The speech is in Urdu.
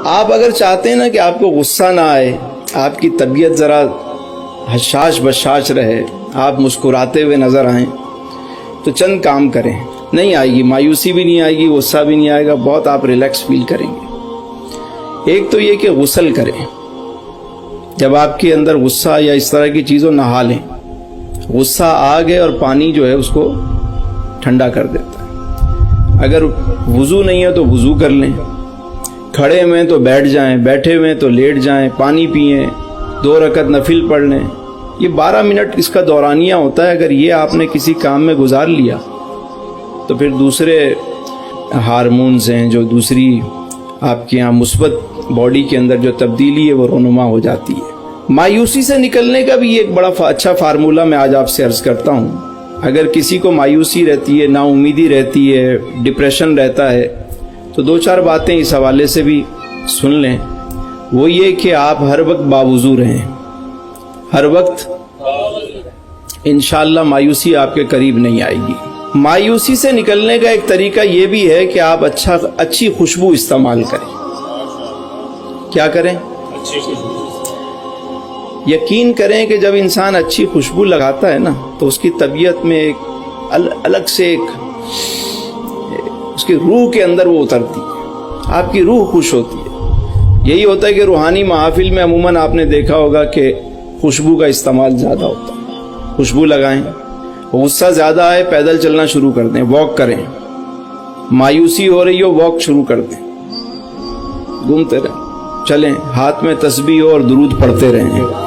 آپ اگر چاہتے ہیں نا کہ آپ کو غصہ نہ آئے، آپ کی طبیعت ذرا حشاش بشاش رہے، آپ مسکراتے ہوئے نظر آئیں، تو چند کام کریں. نہیں آئے گی، مایوسی بھی نہیں آئے گی، غصہ بھی نہیں آئے گا، بہت آپ ریلیکس فیل کریں گے. ایک تو یہ کہ غسل کریں. جب آپ کے اندر غصہ یا اس طرح کی چیزوں نہا لیں. غصہ آگ ہے اور پانی جو ہے اس کو ٹھنڈا کر دیتا ہے. اگر وضو نہیں ہے تو وضو کر لیں. کھڑے ہوئے تو بیٹھ جائیں، بیٹھے ہوئے تو لیٹ جائیں، پانی پئیں، 2 رکعت نفل پڑھ لیں. یہ 12 منٹ اس کا دورانیہ ہوتا ہے. اگر یہ آپ نے کسی کام میں گزار لیا تو پھر دوسرے ہارمونز ہیں، جو دوسری آپ کے یہاں مثبت باڈی کے اندر جو تبدیلی ہے وہ رونما ہو جاتی ہے. مایوسی سے نکلنے کا بھی ایک بڑا اچھا فارمولہ میں آج آپ سے عرض کرتا ہوں. اگر کسی کو مایوسی رہتی ہے، نا امیدی رہتی ہے، ڈپریشن رہتا ہے، تو 2-4 باتیں اس حوالے سے بھی سن لیں. وہ یہ کہ آپ ہر وقت باوضو رہیں، ہر وقت انشاءاللہ مایوسی آپ کے قریب نہیں آئے گی. مایوسی سے نکلنے کا ایک طریقہ یہ بھی ہے کہ آپ اچھی خوشبو استعمال کریں. کیا کریں؟ یقین کریں کہ جب انسان اچھی خوشبو لگاتا ہے نا تو اس کی طبیعت میں ایک الگ سے ایک اس کی روح کے اندر وہ اترتی ہے، آپ کی روح خوش ہوتی ہے. یہی ہوتا ہے کہ روحانی محافل میں عموماً آپ نے دیکھا ہوگا کہ خوشبو کا استعمال زیادہ ہوتا ہے. خوشبو لگائیں. غصہ زیادہ آئے، پیدل چلنا شروع کر دیں، واک کریں. مایوسی ہو رہی ہو، واک شروع کر دیں، گھومتے رہیں، چلیں. ہاتھ میں تسبیح ہو اور درود پڑھتے رہیں.